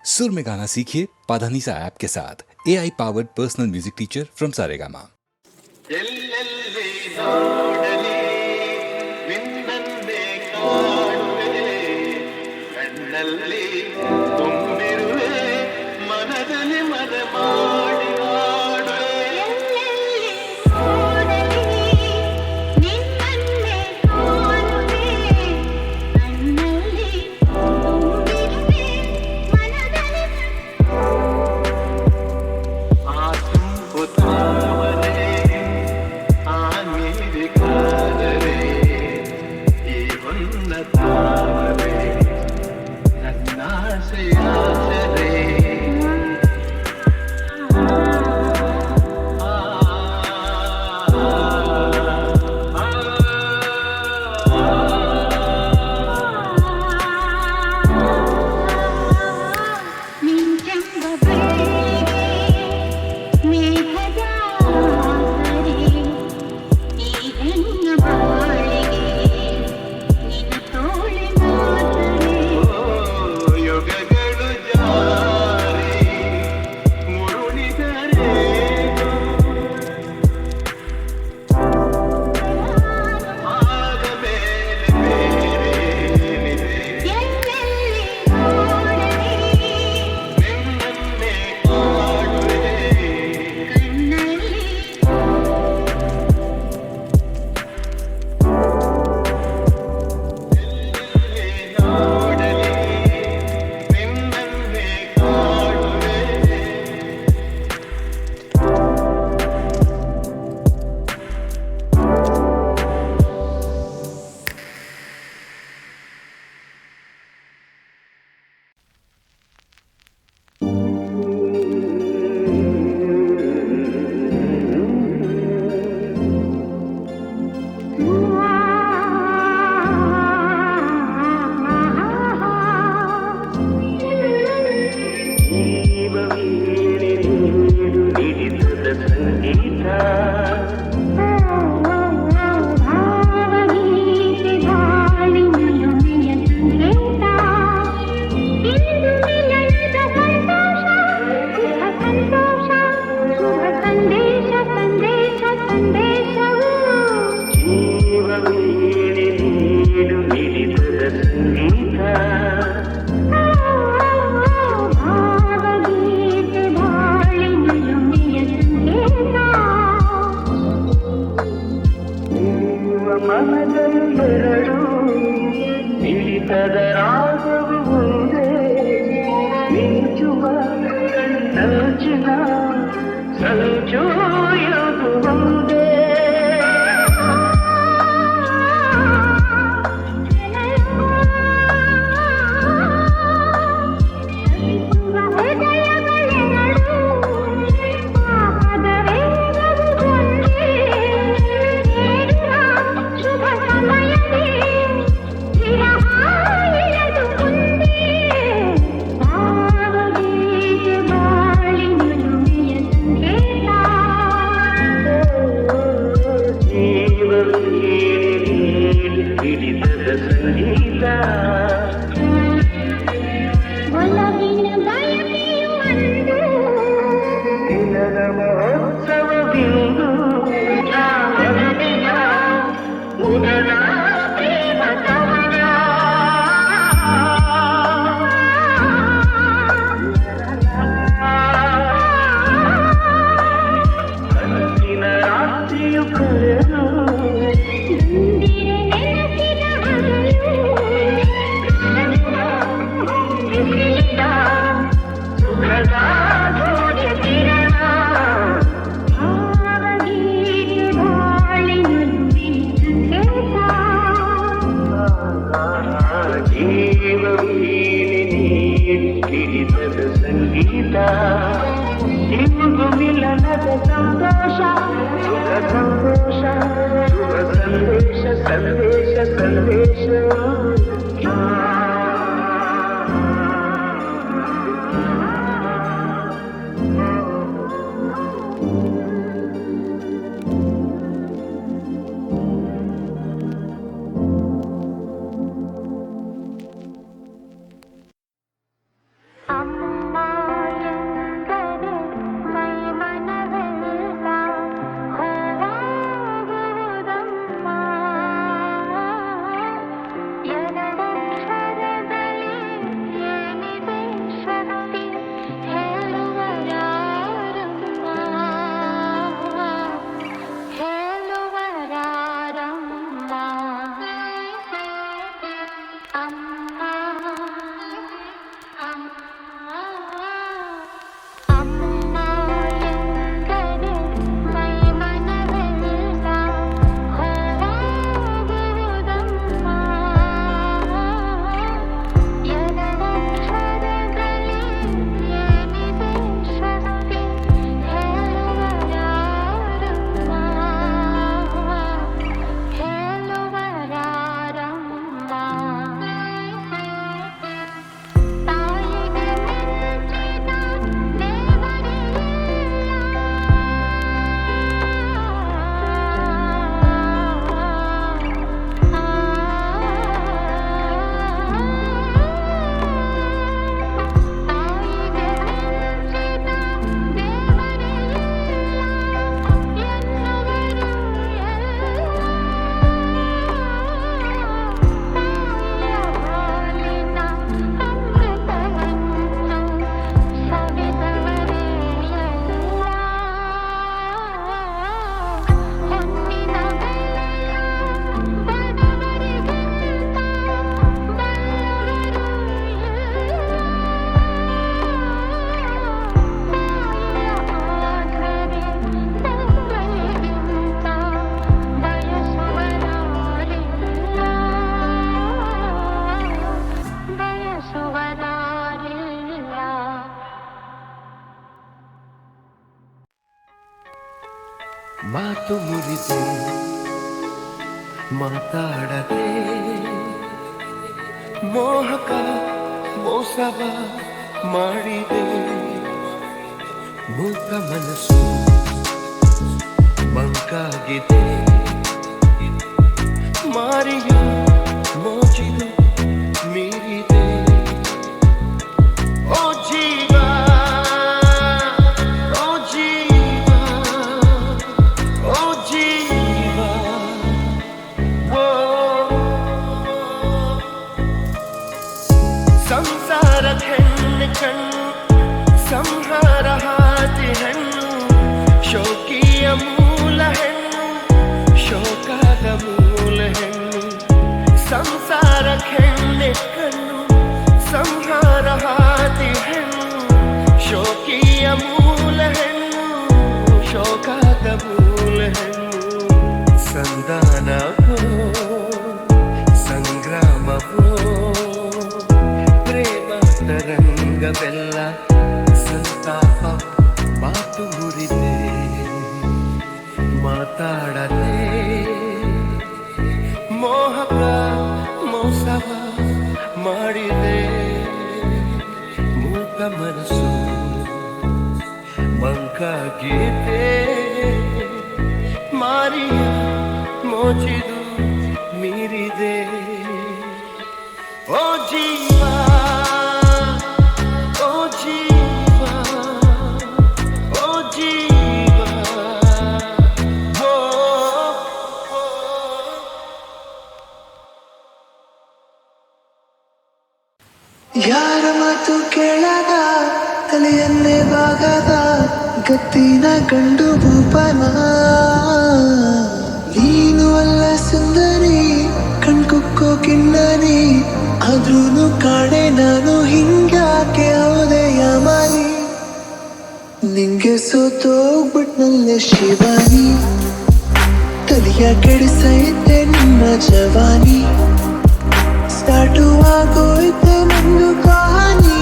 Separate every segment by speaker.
Speaker 1: सुर में गाना सीखिए पाधानीसा ऐप के साथ AI powered personal music teacher from Saregama.
Speaker 2: ಎಲ್ಲೆಲ್ಲಿ ನೋಡಲಿ ನಿನ್ನನ್ನೇ ಕಾಣುವೆ, ಕಣ್ಣಲ್ಲಿ ತುಂಬಿರುವೆ, ಮನದಲ್ಲಿ ಮನ ಮಾಡಿ ಆಡುವೆ.
Speaker 3: ಎಲ್ಲೆಲ್ಲಿ ನೋಡಲಿ ನಿನ್ನನ್ನೇ ಕಾಣುವೆ, ಕಣ್ಣಲ್ಲಿ ತುಂಬಿರುವೆ, ಮನದಲ್ಲಿ
Speaker 2: ಆ ತುಂಬು ತಾವರೆ, ಆ ನೀರಿ ಕಾದರೆ, ಈ ಹೊನ್ನ ತಾವರೆ ನನ್ನಾಸೆಯಾದರೆ.
Speaker 3: ಮಿಂಚೆಂಬ ಬೆಳ್ಳಿಗೆ ಮೇಘದ ಆಸರೆ, ಈ ಹೆಣ್ಣ ಬಾಳಿಗೆ ನಿನ್ನ ತೋಳಿನ ಆಸರೆ.
Speaker 2: ಯುಗಗಳು ಜಾರಿ ಮುರುಳಿದರೆ ಆದ ಮೇಲೆ ಬೇರೇನಿದೆ,
Speaker 3: ಎಲ್ಲೆಲ್ಲಿ ನೋಡಲಿ
Speaker 2: ನಿನ್ನನ್ನೇ ಕಾಣುವೆ.
Speaker 3: ಕಣ್ಣಲ್ಲಿ
Speaker 2: ಎಲ್ಲೆಲ್ಲಿ ನೋಡಲಿ ನಿನ್ನನ್ನೇ ಕಾಣುವೆ.
Speaker 3: ಭಾವಗೀತೆ ಗಾಳಿ ಮಲುಮೆಯ ಸಂಗೀತ, ಇಂದು ಮಿಲನದ ಸಂತೋಷ, ಸುಖ ಸಂತೋಷ, ಶುಭ ಸಂದೇಶ ಸಂದೇಶ ಸಂದೇಶವು. ಭಾವಗೀತೆ ಗಾಳಿ ಮಲುಮೆಯ ಸಂಗೀತ.
Speaker 2: ಮನದೆರಡು ಮಿಳಿತದ ರಾಗವು ಒಂದೇ, ಮಿಂಚುವ ಕಣ್ಣಂಚಿನ ಸಂಚು ಇದು ಒಂದೇ.
Speaker 3: ಶುಭ ಸಮಯದೇ ಚಿರಹಾಯಿರದು ಮುಂದೆ, ಭಾವಗೀತೆ ಬಾಳಿ ಮಲುಮೆಯ ಸಂಕೇತ.
Speaker 2: ಹಿಡಿತದ ಸಂಗೀತ,
Speaker 3: ಒಲವಿನ ಬಯಕೆಯು ಅಂದು
Speaker 2: ದಿನದ ಮಹೋತ್ಸವ ಬಿಂದು, ಮನದಿನ ಮೊದಲ ಪ್ರೇಮ ಕವನ. ಕನಸಿನ ರಾತ್ರಿಯು ಕರೆದು
Speaker 3: ಬಂದಿರೆ ನೆನಪಿನ ಹಗಲು,
Speaker 2: ಬಿಸಿಲಿದ್ದ ಸುಖದ ಜೋಡಿ ಕಿರಣ.
Speaker 3: ಭಾವಗೀತೆ ಬಾಳಿ ಮಲುಮೆಯ ಸಂಕೇತ.
Speaker 2: ಹಿಡಿತದ ಸಂಗೀತ, ಇಂದು ಮಿಲನದ ಸಂತೋಷ, ಸುಖ ಸಂತೋಷ, ಶುಭ ಸಂದೇಶ ಸಂದೇಶ ಸಂದೇಶ.
Speaker 3: ಅಮ್ಮ
Speaker 4: ಮಾತು ಮುರಿದೆ ಮಾತಾಡದೆ ಮೋಹಕ ಮೋಸವ ಮಾಡಿದೆ ಮೂಕ ಮನಸ್ಸು ಮಂಕಾಗಿದೆ ಮಾರಿಯ ಮೋಜಿದು ಮೀರಿದೆ ಓ ಜೀವ ಓ ಜೀವ ಓ ಜೀವ ಓ ಸಂಸಾರ ಹೆಣ್ಣು ಕಣ್ಣು ಸಂಹಾರ ಹಾದಿ ಹೆಣ್ಣು ಶೋಕಿಯ ಮೂಲ ಹೆಣ್ಣು ಶೋಕದ ಮೂಲ ಹೆಣ್ಣು ಸಂಸಾರ ಹೆಣ್ಣೆ ಕಣ್ಣು ಸಂಹಾರ ಹಾದಿ ಹೆಣ್ಣು ಶೋಕಿಯ ಮೂಲ ಹೆಣ್ಣು ಶೋಕದ ಮೂಲ ಹೆಣ್ಣು ಸಂಧಾನವೋ ಸಂಗ್ರಾಮವೋ ಪ್ರೇಮ ತರಂಗವೆಲ್ಲ ಸಂತಾಪ ಮಾತು ಮುರಿದೆ ಮಾತಾಡದೆ ಮೋಹಕ ಮೋಸವ ಮಾಡಿದೆ ಮೂಕ ಮನಸ್ಸು ಮಂಕಾಗಿದೆ ಮಾರಿಯ ಮೋಚಿದು ಮೀರಿದೆ ಓ ಜೀವ ಓ ಜೀವ ಓ ಜೀವ ಓ
Speaker 5: ಯಾರ ಮಾತು ಕೇಳದ ತಲೆಯನ್ನೇ ಬಾಗದ ಗತ್ತಿನ ಗಂಡು ಭೂಪನ ನೀನು ಅಲ್ಲ ಸುಂದರಿ ಕಣ್ಕುಕ್ಕೋ ಕಿನ್ನರಿ ಆದ್ರೂನು ಕಾಣೆ ನಾನು ಹಿಂಗ್ಯಾಕೆ ಹೌದೆಯ ಮಾರಿ ನಿಂಗೆ ಸೋತೋಗ್ಬಿಟ್ನಲ್ಲೇ ಶಿವಾನಿ ತಲೆಯ ಕೆಡಿಸೈತೆ ನಿಮ್ಮ ಜವಾನಿ ಸ್ಟಾರ್ಟು ಆಗೋಯ್ತೆ ನಂದು ಕಹಾನಿ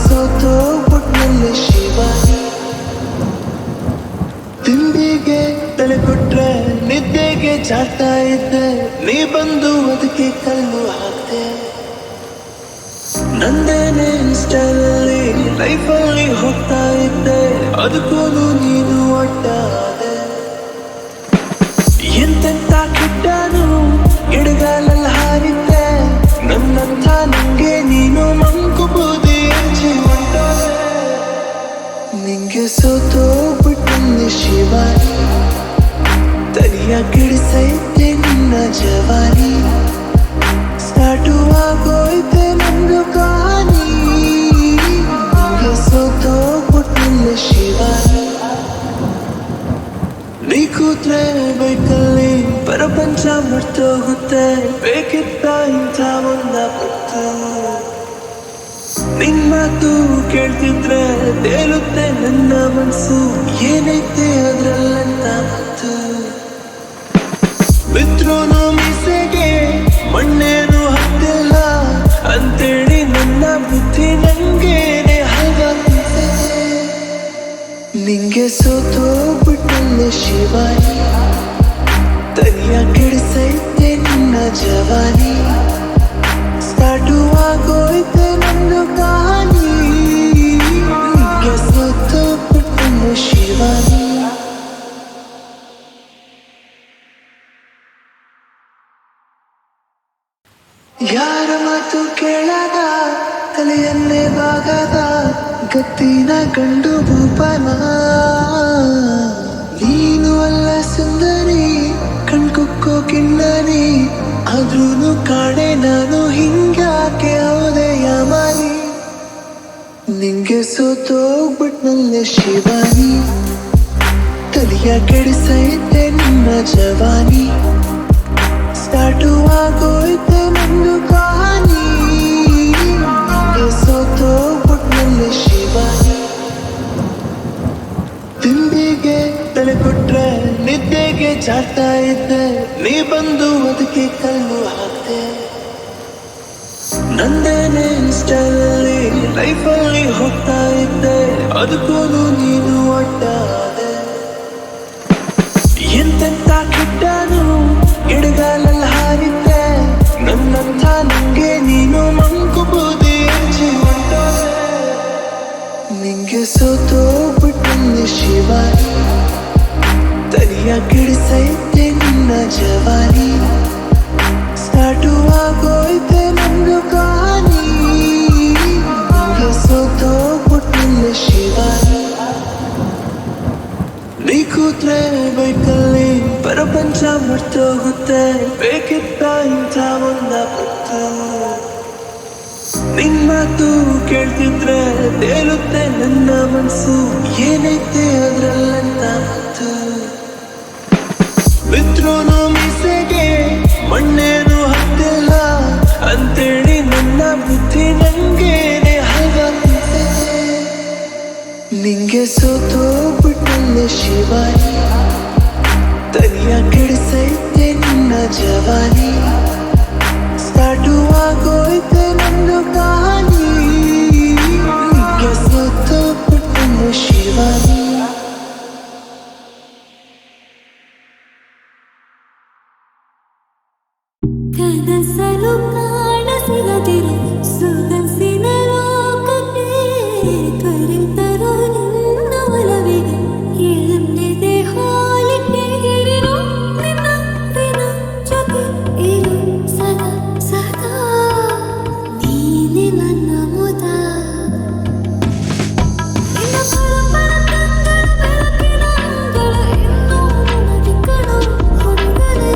Speaker 5: ಸೋತೋಗ್ಬಿಟ್ನಲ್ಲೇ ಶಿವಾನಿ ತಿಂಡಿಗೆ ತಲೆ ಕೊಟ್ರೆ ನಿದ್ದೆಗೆ ಜಾಡ್ತಾ ಇದ್ದೆ ನೀ ಬಂದು ಅದಕ್ಕೆ ಕಲ್ಲು ಹಾಕ್ದೆ ನಂದೇನೆ ಸ್ಟೈಲಲ್ಲಿ ಲೈಫಲ್ಲಿ ಹೋಗ್ತಾ ಇದ್ದೆ ಅದಕ್ಕೂ ನೀನು ಒಟ್ಟಾದೆ ಎಂತೆಂತ ಕೆಟ್ಟನು ಎಡಗಾಲಲ್ಲಿ ಹಾರಿದ್ದೆ ನನ್ನಂಥ ನಂಗೆ ನೀನು ಮಂಕು ಬೂದಿ ಹಂಚಿ ಹೊಂಟೋದೆ ನಿಂಗೆ ಸೋತೋಗ್ಬಿಟ್ಟಲ್ಲಿ ಶಿವಾನಿ ತಲೆಯ ಕೆಡಿಸೈತೆ ನಿನ್ನ ಜವಾನಿ ಸ್ಟಾರ್ಟು ಆಗೋಯ್ತೆ ನಂದು ಕಹಾನಿ ನಿಂಗೆ ಸೋತೋಗ್ಬಿಟ್ಟಲ್ಲಿ ಶಿವಾನಿ ನೀ ಕೂತ್ರೆ ಬೈಕಲ್ಲಿ ಪ್ರಪಂಚ ಮರ್ತೋಗುತ್ತೆ ಬೇಕಿತ್ತ ಇಂಥ ಒಂದ ಪತ್ತು ನಿನ್ ಮಾತು ಕೇಳ್ತಿದ್ರೆ ತೇಲುತ್ತೆ ನನ್ನ ಮನ್ಸು ಏನೈತೆ ಅದ್ರಲ್ಲಂತ ಮತ್ತು ಮಿತ್ರೋನು ಮೀಸೆಗೆ ಮಣ್ಣೇನು ಹತ್ತಿಲ್ಲ ಅಂತೇಳಿ ನನ್ನ ಬುದ್ಧಿ ನಂಗೇನೆ ಹಲ್ವಾ ತಿನ್ಸಿದೆ ನಿಂಗೆ ಸೋತೋಗ್ಬಿಟ್ಟಲ್ಲೇ ಶಿವಾನಿ ತಲೆಯ ಕೆಡಿಸೈತೆ ನಿನ್ನ ಜವಾನಿ ಸ್ಟಾರ್ಟು ಆಗೋಯ್ತೆ ನಂದು ಕಹಾನಿ ನಿಂಗೆ ಸೋತೋಗ್ಬಿಟ್ಟಲ್ಲೇ ಶಿವಾನಿ ಯಾರ ಮಾತು ಕೇಳದ ತಲೆಯನ್ನೇ ಬಾಗದ ಗತ್ತಿನ ಗಂಡು ಭೂಪನ ನೀನು ಅಲ್ಲ ಸುಂದರಿ ಕಣ್ಕುಕ್ಕೋ ಕಿನ್ನರಿ ಆದ್ರೂನು ಕಾಣೆ ನಾನು ಹಿಂಗ್ಯಾಕೆ ಹೌದೆಯ ಮಾರಿ ನಿಂಗೆ ಸೋತೋಗ್ಬಿಟ್ನಲ್ಲೇ ಶಿವಾನಿ ತಲೆಯ ಕೆಡಿಸೈತೆ ನಿಮ್ಮ ಜವಾನಿ ಸ್ಟಾರ್ಟು ಆಗೋಯ್ತೆ ನಂದು ಕಹಾನಿ ನಿಂಗೆ ಸೋತೋಗ್ಬಿಟ್ನಲ್ಲೇ ಶಿವಾನಿ ತಿಂಡಿಗೆ ತಲೆ ಕೊಟ್ರೆ ನಿದ್ದೆಗೆ ಜಾಡ್ತಾ ಇದ್ದೆ ನೀ ಬಂದು ಅದಕ್ಕೆ ಕಲ್ಲು ಹಾಕ್ದೆ ನಂದೇನೆ ಸ್ಟೈಲಲ್ಲಿ ಲೈಫಲ್ಲಿ ಹೋಗ್ತಾ ಇದ್ದೆ ಅದಕ್ಕೂ ನೀನು ಒಟ್ಟಾದೆ ಮರ್ತೋಗುತ್ತೆ ಬೇಕಿತ್ತ ಇಂಥ ಒಂದ ಹೊತ್ತು ನಿನ್ ಮಾತು ಕೇಳ್ತಿದ್ರೆ ತೇಲುತ್ತೆ ನನ್ನ ಮನ್ಸು ಏನೈತೆ ಅದ್ರಲ್ಲಂತ ಹೊತ್ತು ಮಿತ್ರೋನು ಮೀಸೆಗೆ ಮಣ್ಣೇನು ಹತ್ತಿಲ್ಲ ಅಂತೇಳಿ ನನ್ನ ಬುದ್ಧಿ ನಂಗೇನೆ ಹಲ್ವಾಗ್ತಿದೆ ನಿಂಗೆ ಸೋತೋಗ್ಬಿಟ್ಟಲ್ಲ ಶಿವಾನಿ ತನಿಯ ಕೆಡಿಸೈತೆ ನಿನ್ನ ಜವಾನಿ ಸ್ಟಾರ್ಟು ಆಗೋಯ್ತೆ ನಂದು ಕಹಾನಿ ನಿಂಗೆ ಸೋತೋಗ್ಬಿಟ್ಟಲ್ಲ ಶಿವಾನಿ
Speaker 3: ಕನಸಲು ಕಾಣಸಿಗದಿರು ಸೊಗಸಿನ ಲೋಕಕ್ಕೆ ಕರೆತರೋ ನಿನ್ನ ಒಲವಿಗೆ ಎಲ್ಲಿದೆ ಹೋಲಿಕೆ ಇರು ನಿನ್ನ ದಿನ ಜೊತೆ ಇರು ಸದಾ ಸದಾ ನೀನೆ ನನ್ನ ಮುದ ನಿನ್ನ ಪರಪರ ಕಂಗಳ ಬೆಳಕಿನ ಅಂಗಳ ಇನ್ನೂ ನನಗೆ ಕಣೋ ಹುಡುಗರೇ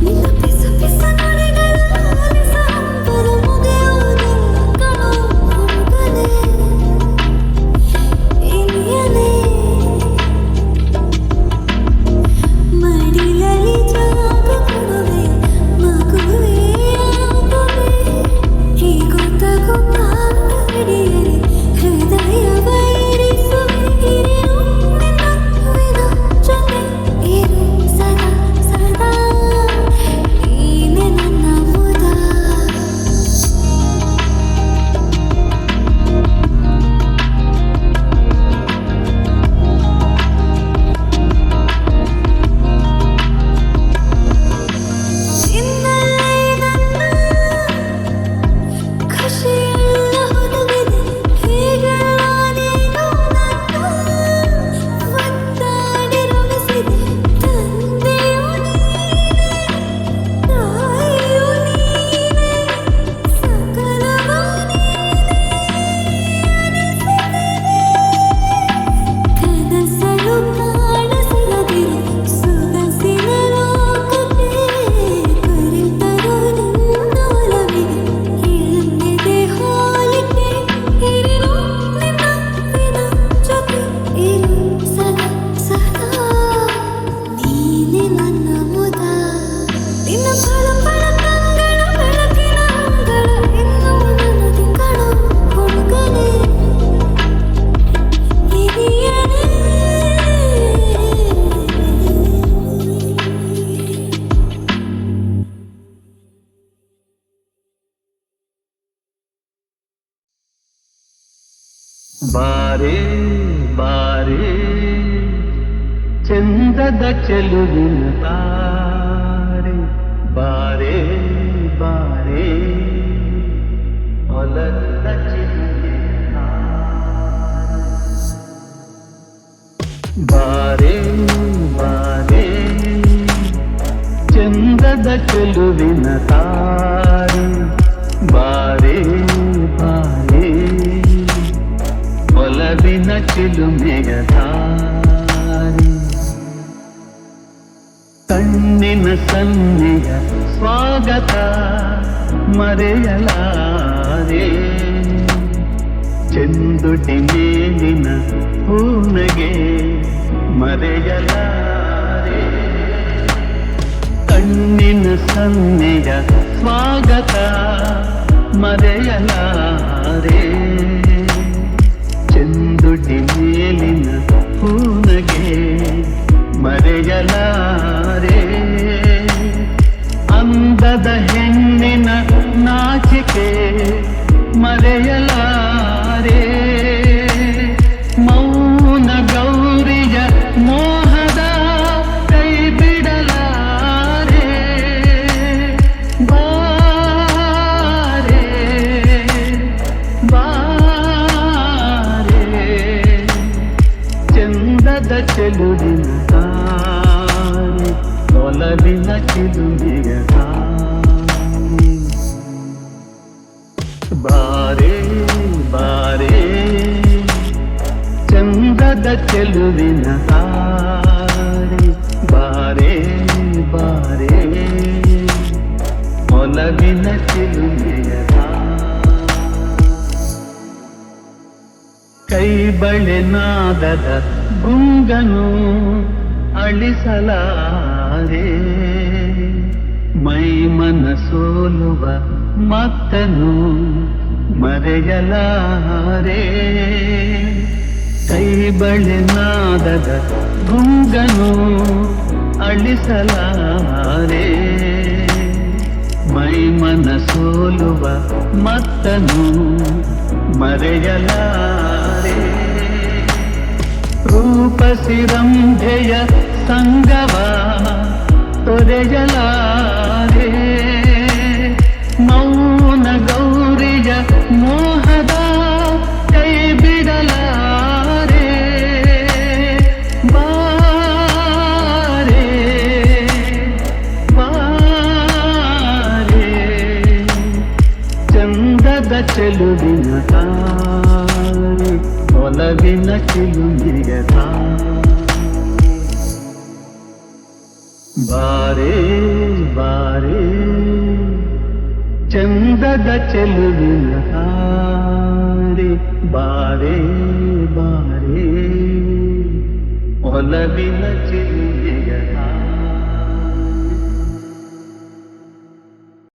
Speaker 3: ನಿನ್ನ ಪಿಸ ಪಿಸ ನಡೆಗಳ ಆಲಿಸ ಹಂಬಲ ಮುಗಿಯುವುದಿಲ್ಲ ಕಣೋ ಹುಡುಗನೇ ಇನಿಯನೇ ಮಡಿಲಲ್ಲಿ ಜಾಗ ಕೊಡುವೆ ಮಗುವೇ ಆಗುವೆ ಹೀಗೊತ್ತಗೂ ಕಾಲ ಹಿಡಿಯಲಿ ಹೃದಯ ಬೈರಿಸುವೆ ಹಿರಿಯು ನಿನ್ನ ವಿನ ಜೊತೆ ಇರು ಸದಾ ಸದಾ ನೀನೆ ನನ್ನ ಮುದ ನಿನ್ನಲ್ಲೇ ನನ್ನ ಖುಷಿಯೆಲ್ಲ ಹುದುಗಿದೆ ಹೀಗೆಲ್ಲ ನೀನು ನನ್ನ ಒತ್ತಾಡಿ ರಮಿಸಿದೆ ತಂದೆಯು ನೀನೆ ತಾಯಿಯು ನೀನೆ ಸಕಲವೂ ಕನಸಲು ಕಾಣಸಿಗದಿರು ಸೊಗಸಿನ ಲೋಕಕ್ಕೆ ಕರೆತರೋ ನಿನ್ನ ಒಲವಿಗೆ ಎಲ್ಲಿದೆ ಹೋಲಿಕೆ ಇರು ನಿನ್ನ ದಿನ ಜೊತೆ ಇರು ಸದಾ ಸದಾ ನೀನೆ ನನ್ನ ಮುದ ನಿನ್ನ ಪಳಪಳ ಕಂಗಳ ಬೆಳಕಿನ ಅಂಗಳ ಇನ್ನೂ ನನಗೆ ಕಣೋ ಹುಡುಗನೇ ಹಿರಿಯನೇ
Speaker 2: ಬಾರೆ ಬಾರೆ ಚಂದದ ಚೆಲುವಿನ ತಾರೆ ಬಾರೆ ಬಾರೆ ಹೊಲದ ಚಿಲುವಿನ ಬಾರೆ ಬಾರೆ ಚಂದದ ಚೆಲುವಿನ ತಾರೆ ಬಾರೆ ಬಾರೆ ಒಲವಿನ ಚಿಲುಮೆಯ ದಾರಿ ಕಣ್ಣಿನ ಸನ್ನೆಯ ಸ್ವಾಗತ ಮರೆಯಲಾರೆ ಚೆಂದುಟಿ ಮೇಲಿನ ಹೂನಗೆ ಮರೆಯಲಾರೆ ಕಣ್ಣಿನ ಸನ್ನೆಯ ಸ್ವಾಗತ ಮರೆಯಲಾರೆ ಚೆಂದುಟಿ ಮೇಲಿನ ಹೂನಗೆ ಮರೆಯಲಾರೆ ಅಂದದ ಹೆಣ್ಣಿನ ನಾಚಿಕೆ ಮರೆಯಲಾರೆ ಮೌನ ಗೌರಿಯ ಮೋಹದ ಕೈ ಬಿಡಲಾರೆ ಬಾರೆ ಬಾರೆ ಚಂದದ ಚೆಲುವಿನ ತಾರೆ ಒಲವಿನ ಚಿಲುಮೆಯ ತಾರೆ ಬಾರೆ ಚೆಲುವಿನ ತಾರೆ ಬಾರೆ ಬಾರೆ ಒಲವಿನ ಚಿಲುಮೆಯ ಕೈ ಬಳೆ ನಾದದ ಗುಂಗನು ಅಳಿಸಲಾರೆ ಮೈ ಮನ ಸೋಲುವ ಮತ್ತನು ಮರೆಯಲಾರೆ ಕೈ ಬಳೆ ನಾದದ ಗುಂಗನು ಅಳಿಸಲಾರೆ ಮೈ ಮನ ಸೋಲುವ ಮತ್ತನು ಮರೆಯಲಾರೆ ರೂಪಸಿರಂಭೆಯ ಸಂಗವ ತೊರೆಯಲಾರೆ ಮೌನ ಗೌರಿಯ ಮೋಹದ ಕೈ ಬಿಡಲಾರೆ ಬಾರೆ ಬಾರೆ ಚಂದದ ಚೆಲುವಿನ ತಾರೆ ಒಲವಿನ ಚಿಲುಮೆಯ ಬಾರೆ ಬಾರೆ ಚಂದದ ಚೆಲುವಿನ ತಾರೆ ಬಾರೆ ಬಾರೆ ಒಲವಿನ ಚಿಲು